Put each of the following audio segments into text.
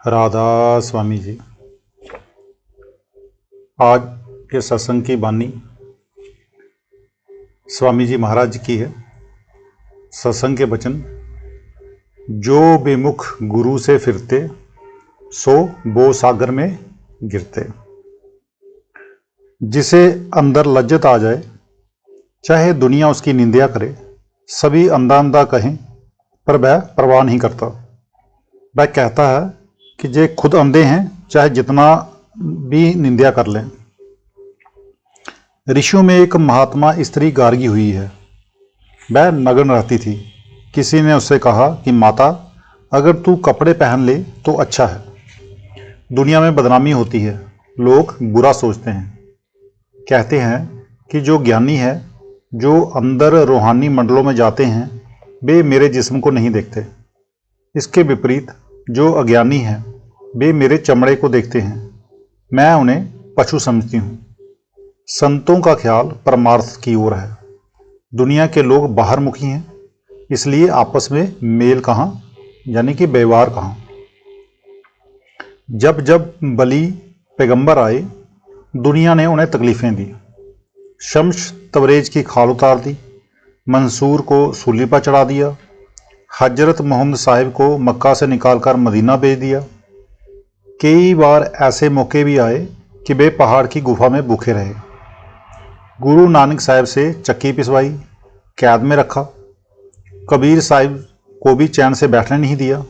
राधा स्वामी जी। आज के सत्संग की बानी स्वामी जी महाराज की है। सत्संग के वचन, जो बेमुख गुरु से फिरते सो बो सागर में गिरते। जिसे अंदर लज्जत आ जाए, चाहे दुनिया उसकी निंदा करे, सभी अंधा अंधा कहें पर वह परवाह नहीं करता। वह कहता है कि जे खुद अंधे हैं, चाहे जितना भी निंदा कर लें। ऋषियों में एक महात्मा स्त्री गार्गी हुई है। वह नग्न रहती थी। किसी ने उससे कहा कि माता, अगर तू कपड़े पहन ले तो अच्छा है। दुनिया में बदनामी होती है, लोग बुरा सोचते हैं। कहते हैं कि जो ज्ञानी है, जो अंदर रूहानी मंडलों में जाते हैं, वे मेरे जिस्म को नहीं देखते। इसके विपरीत जो अज्ञानी हैं, वे मेरे चमड़े को देखते हैं। मैं उन्हें पशु समझती हूँ। संतों का ख्याल परमार्थ की ओर है। दुनिया के लोग बाहर मुखी हैं, इसलिए आपस में मेल कहाँ, यानी कि व्यवहार कहाँ। जब जब बली पैगंबर आए, दुनिया ने उन्हें तकलीफें दी। शम्स तबरेज की खाल उतार दी, मंसूर को सूली पर चढ़ा दिया, हजरत मोहम्मद साहिब को मक्का से निकालकर मदीना भेज दिया। कई बार ऐसे मौके भी आए कि वे पहाड़ की गुफा में भूखे रहे। गुरु नानक साहिब से चक्की पिसवाई, कैद में रखा। कबीर साहिब को भी चैन से बैठने नहीं दिया।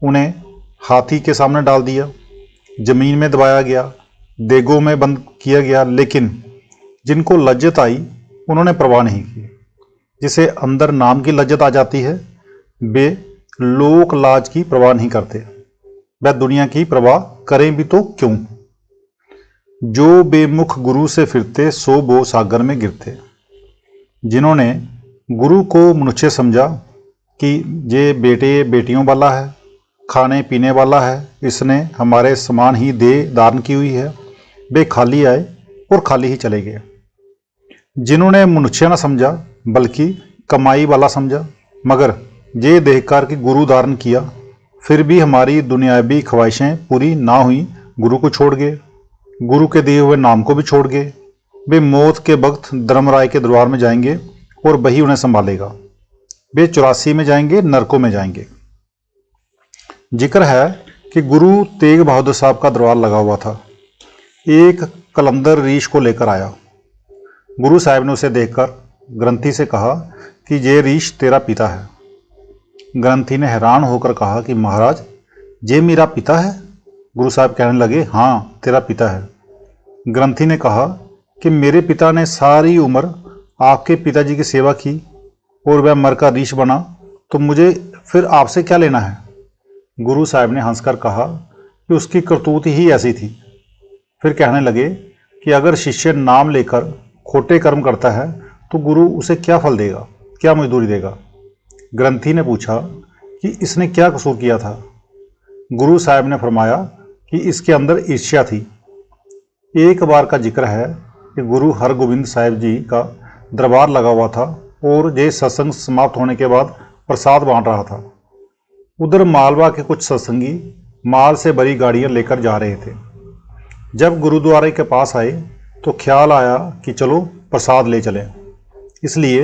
उन्हें हाथी के सामने डाल दिया, जमीन में दबाया गया, देगों में बंद किया गया। लेकिन जिनको लज्जत आई, उन्होंने परवाह नहीं की। जिसे अंदर नाम की लज्जत आ जाती है, वे लोक लाज की परवाह नहीं करते। वह दुनिया की परवाह करें भी तो क्यों। जो बेमुख गुरु से फिरते सो बो सागर में गिरते। जिन्होंने गुरु को मनुष्य समझा कि ये बेटे बेटियों वाला है, खाने पीने वाला है, इसने हमारे समान ही देह धारण की हुई है, वे खाली आए और खाली ही चले गए। जिन्होंने मनुष्य न समझा बल्कि कमाई वाला समझा, मगर ये देखकर कि गुरु धारण किया, फिर भी हमारी दुनियावी ख्वाहिशें पूरी ना हुई, गुरु को छोड़ गए। गुरु के दिए हुए नाम को भी छोड़ गए। वे मौत के वक्त धर्मराय के दरबार में जाएंगे और वही उन्हें संभालेगा। वे 84 में जाएंगे, नरकों में जाएंगे। जिक्र है कि गुरु तेग बहादुर साहब का दरबार लगा हुआ था। एक कलंदर रीछ को लेकर आया। गुरु साहब ने उसे देखकर ग्रंथी से कहा कि ये रीछ तेरा पिता है। ग्रंथी ने हैरान होकर कहा कि महाराज, ये मेरा पिता है? गुरु साहब कहने लगे, हाँ, तेरा पिता है। ग्रंथी ने कहा कि मेरे पिता ने सारी उम्र आपके पिताजी की सेवा की और वह मरकर रीछ बना, तो मुझे फिर आपसे क्या लेना है? गुरु साहब ने हंसकर कहा कि उसकी करतूत ही ऐसी थी। फिर कहने लगे कि अगर शिष्य नाम लेकर खोटे कर्म करता है तो गुरु उसे क्या फल देगा, क्या मजदूरी देगा? ग्रंथी ने पूछा कि इसने क्या कसूर किया था? गुरु साहब ने फरमाया कि इसके अंदर ईर्ष्या थी। एक बार का जिक्र है कि गुरु हरगोबिंद साहिब जी का दरबार लगा हुआ था और ये सत्संग समाप्त होने के बाद प्रसाद बांट रहा था। उधर मालवा के कुछ सत्संगी माल से भरी गाड़ियां लेकर जा रहे थे। जब गुरुद्वारे के पास आए तो ख्याल आया कि चलो प्रसाद ले चलें। इसलिए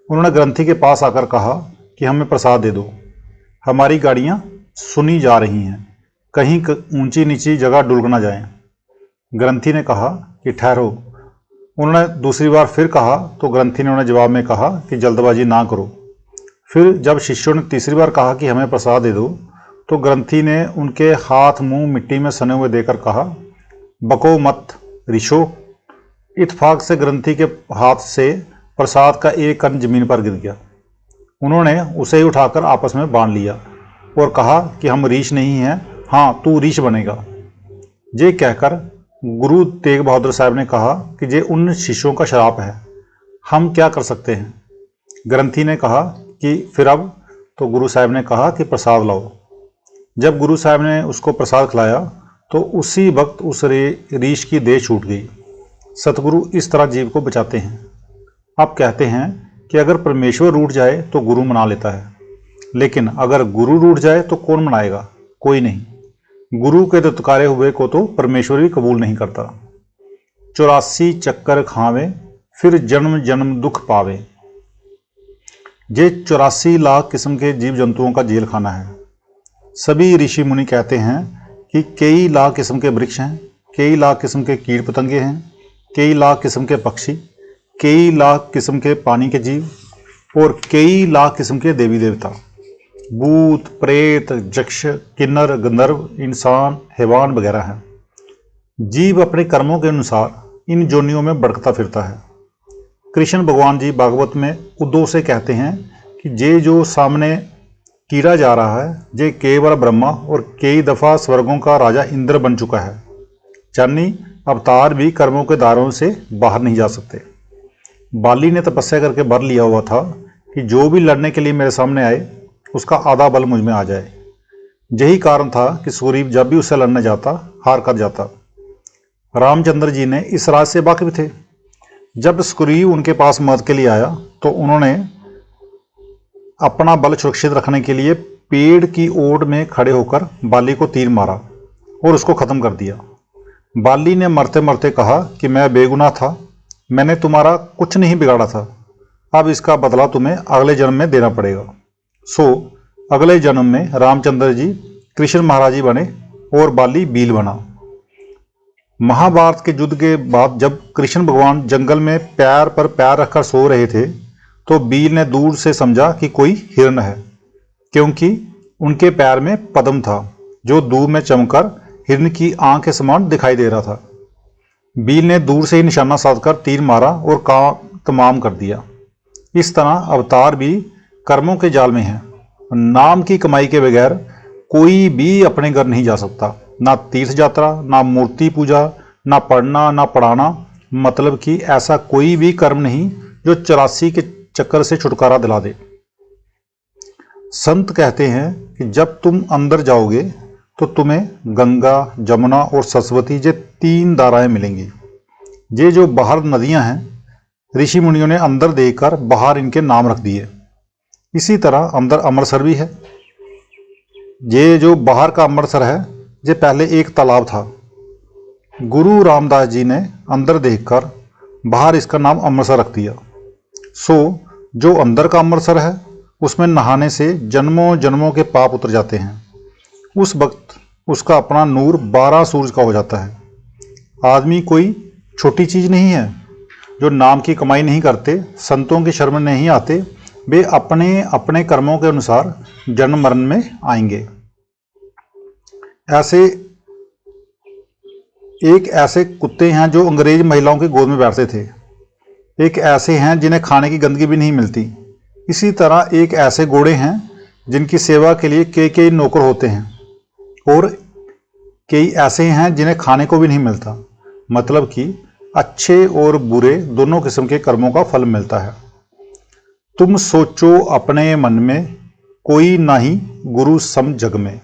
उन्होंने ग्रंथी के पास आकर कहा कि हमें प्रसाद दे दो, हमारी गाड़ियां सुनी जा रही हैं, कहीं ऊंची नीची जगह डुलक ना जाएं। ग्रंथी ने कहा कि ठहरो। उन्होंने दूसरी बार फिर कहा तो ग्रंथी ने उन्हें जवाब में कहा कि जल्दबाजी ना करो। फिर जब शिष्यों ने तीसरी बार कहा कि हमें प्रसाद दे दो, तो ग्रंथी ने उनके हाथ मुंह मिट्टी में सने हुए देकर कहा, बको मत ऋषो। इत्फाक से ग्रंथी के हाथ से प्रसाद का एक कण जमीन पर गिर गया। उन्होंने उसे ही उठाकर आपस में बांध लिया और कहा कि हम रीछ नहीं हैं, हाँ तू रीछ बनेगा। ये कहकर गुरु तेग बहादुर साहब ने कहा कि ये उन शिष्यों का श्राप है, हम क्या कर सकते हैं? ग्रंथी ने कहा कि फिर अब? तो गुरु साहब ने कहा कि प्रसाद लाओ। जब गुरु साहब ने उसको प्रसाद खिलाया तो उसी वक्त उस रीछ की देह छूट गई। सतगुरु इस तरह जीव को बचाते हैं। आप कहते हैं कि अगर परमेश्वर रूठ जाए तो गुरु मना लेता है, लेकिन अगर गुरु रूठ जाए तो कौन मनाएगा? कोई नहीं। गुरु के दुत्कारे हुए को तो परमेश्वर भी कबूल नहीं करता। 84 चक्कर खावे, फिर जन्म जन्म दुख पावे। ये 84 लाख किस्म के जीव जंतुओं का जेल खाना है। सभी ऋषि मुनि कहते हैं कि कई लाख किस्म के वृक्ष हैं, कई लाख किस्म के कीट पतंगे हैं, कई लाख किस्म के पक्षी, कई लाख किस्म के पानी के जीव और कई लाख किस्म के देवी देवता, भूत प्रेत यक्ष किन्नर गंधर्व इंसान हैवान वगैरह हैं। जीव अपने कर्मों के अनुसार इन जोनियों में भटकता फिरता है। कृष्ण भगवान जी भागवत में उद्धव से कहते हैं कि ये जो सामने कीड़ा जा रहा है ये केवल ब्रह्मा और कई दफ़ा स्वर्गों का राजा इंद्र बन चुका है। यानी अवतार भी कर्मों के दायरों से बाहर नहीं जा सकते। बाली ने तपस्या करके वर लिया हुआ था कि जो भी लड़ने के लिए मेरे सामने आए उसका आधा बल मुझ में आ जाए। यही कारण था कि सुग्रीव जब भी उससे लड़ने जाता हार कर जाता। रामचंद्र जी ने इस राज से वाकिफ थे। जब सुग्रीव उनके पास मदद के लिए आया तो उन्होंने अपना बल सुरक्षित रखने के लिए पेड़ की ओट में खड़े होकर बाली को तीर मारा और उसको खत्म कर दिया। बाली ने मरते मरते कहा कि मैं बेगुनाह था, मैंने तुम्हारा कुछ नहीं बिगाड़ा था, अब इसका बदला तुम्हें अगले जन्म में देना पड़ेगा। सो अगले जन्म में रामचंद्र जी कृष्ण महाराज जी बने और बाली बील बना। महाभारत के युद्ध के बाद जब कृष्ण भगवान जंगल में पैर पर पैर रखकर सो रहे थे तो बील ने दूर से समझा कि कोई हिरण है, क्योंकि उनके पैर में पद्म था जो दूर में चमककर हिरण की आंख के समान दिखाई दे रहा था। बील ने दूर से ही निशाना साधकर तीर मारा और काम तमाम कर दिया। इस तरह अवतार भी कर्मों के जाल में है। नाम की कमाई के बगैर कोई भी अपने घर नहीं जा सकता। ना तीर्थ यात्रा, ना मूर्ति पूजा, ना पढ़ना, ना पढ़ाना, मतलब कि ऐसा कोई भी कर्म नहीं जो 84 के चक्कर से छुटकारा दिला दे। संत कहते हैं कि जब तुम अंदर जाओगे तो तुम्हें गंगा जमुना और सरस्वती ये 3 धाराएं मिलेंगी। ये जो बाहर नदियां हैं ऋषि मुनियों ने अंदर देखकर बाहर इनके नाम रख दिए। इसी तरह अंदर अमृतसर भी है। ये जो बाहर का अमृतसर है ये पहले एक तालाब था। गुरु रामदास जी ने अंदर देखकर बाहर इसका नाम अमृतसर रख दिया। सो जो अंदर का अमृतसर है उसमें नहाने से जन्मों जन्मों के पाप उतर जाते हैं। उस वक्त उसका अपना नूर 12 सूरज का हो जाता है। आदमी कोई छोटी चीज़ नहीं है। जो नाम की कमाई नहीं करते, संतों की शरण में नहीं आते, वे अपने अपने कर्मों के अनुसार जन्म मरण में आएंगे। ऐसे कुत्ते हैं जो अंग्रेज महिलाओं की गोद में बैठते थे। एक ऐसे हैं जिन्हें खाने की गंदगी भी नहीं मिलती। इसी तरह एक ऐसे घोड़े हैं जिनकी सेवा के लिए कई नौकर होते हैं और कई ऐसे हैं जिन्हें खाने को भी नहीं मिलता। मतलब कि अच्छे और बुरे दोनों किस्म के कर्मों का फल मिलता है। तुम सोचो अपने मन में, कोई नहीं गुरु सम जग में।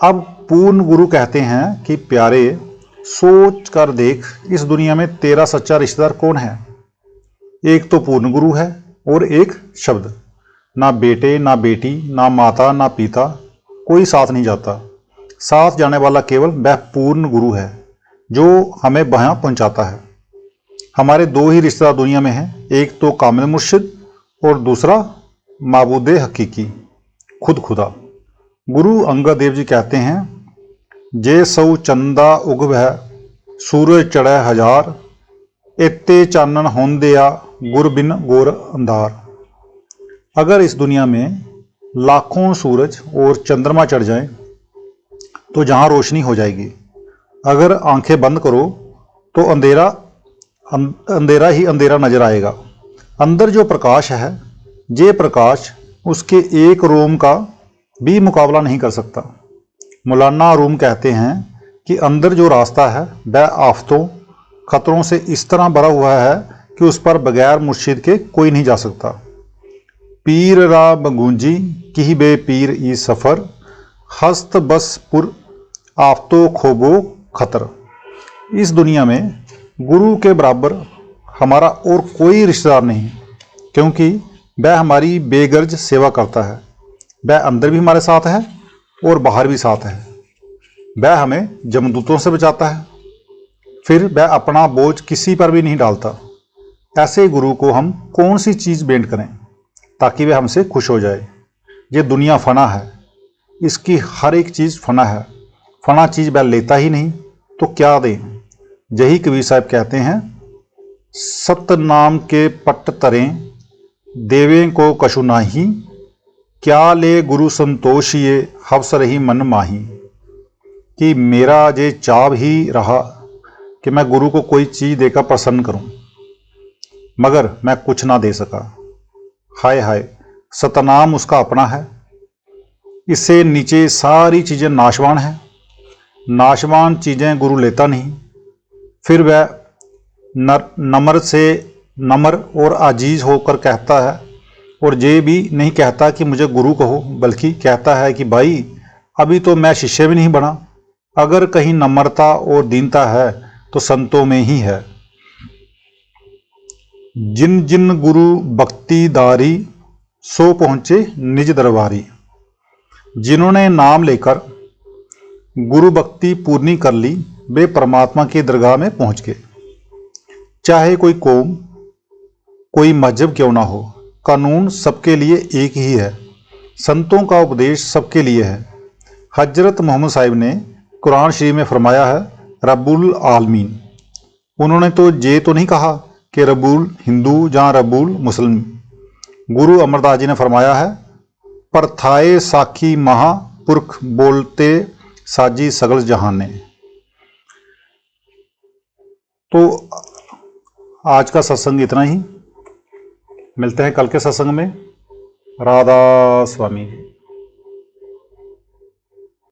अब पूर्ण गुरु कहते हैं कि प्यारे सोच कर देख, इस दुनिया में तेरा सच्चा रिश्तेदार कौन है। एक तो पूर्ण गुरु है और एक शब्द। ना बेटे ना बेटी, ना माता ना पिता, कोई साथ नहीं जाता। साथ जाने वाला केवल वह पूर्ण गुरु है जो हमें वहाँ पहुँचाता है। हमारे 2 ही रिश्तेदार दुनिया में हैं, एक तो कामिल मुर्शिद और दूसरा माबूदे हकीकी खुद खुदा। गुरु अंगद देव जी कहते हैं, जे सौ चंदा उग है सूरज चढ़े हजार, एते चानन होंदिया गुर बिन गोर अंधार। अगर इस दुनिया में लाखों सूरज और चंद्रमा चढ़ जाएं तो जहाँ रोशनी हो जाएगी। अगर आंखें बंद करो तो अंधेरा ही अंधेरा नजर आएगा। अंदर जो प्रकाश है, ये प्रकाश उसके एक रोम का भी मुकाबला नहीं कर सकता। मौलाना रूम कहते हैं कि अंदर जो रास्ता है वह आफतों खतरों से इस तरह भरा हुआ है कि उस पर बगैर मुर्शिद के कोई नहीं जा सकता। पीर रा बगूंजी की बे पीर ई सफ़र, हस्त बस पुर आफतो खोबो खतर। इस दुनिया में गुरु के बराबर हमारा और कोई रिश्तेदार नहीं, क्योंकि वह हमारी बेगर्ज सेवा करता है। वह अंदर भी हमारे साथ है और बाहर भी साथ है। वह हमें जमदूतों से बचाता है, फिर वह अपना बोझ किसी पर भी नहीं डालता। ऐसे गुरु को हम कौन सी चीज़ भेंट करें ताकि वह हमसे खुश हो जाए। ये दुनिया फना है, इसकी हर एक चीज़ फना है। फना चीज़ वह लेता ही नहीं तो क्या दें। यही कबीर साहब कहते हैं, सतनाम के पट्ट तरें देवें को कछु नाही, क्या ले गुरु संतोष ये हवस रही मन माही। कि मेरा ये चाव ही रहा कि मैं गुरु को कोई चीज़ देकर प्रसन्न करूं, मगर मैं कुछ ना दे सका। हाय हाय, सतनाम उसका अपना है, इससे नीचे सारी चीज़ें नाशवान हैं। नाशवान चीज़ें गुरु लेता नहीं। फिर वह नम्र और आजीज होकर कहता है, और ये भी नहीं कहता कि मुझे गुरु कहो, बल्कि कहता है कि भाई अभी तो मैं शिष्य भी नहीं बना। अगर कहीं नम्रता और दीनता है तो संतों में ही है। जिन जिन गुरु भक्ति दारी, सो पहुँचे निज दरबारी। जिन्होंने नाम लेकर गुरु भक्ति पूर्णी कर ली, वे परमात्मा की दरगाह में पहुँच गए। चाहे कोई कौम, कोई मजहब क्यों ना हो, कानून सबके लिए एक ही है। संतों का उपदेश सबके लिए है। हजरत मोहम्मद साहिब ने कुरान शरीफ में फरमाया है, रब्बुल आलमीन। उन्होंने तो ये तो नहीं कहा कि रब्बुल हिंदू जहाँ रब्बुल मुस्लिम। गुरु अमरदास जी ने फरमाया है, परथाए साखी महापुरख बोलते साजी सगल जहाने। तो आज का सत्संग इतना ही। मिलते हैं कल के सत्संग में। राधा स्वामी।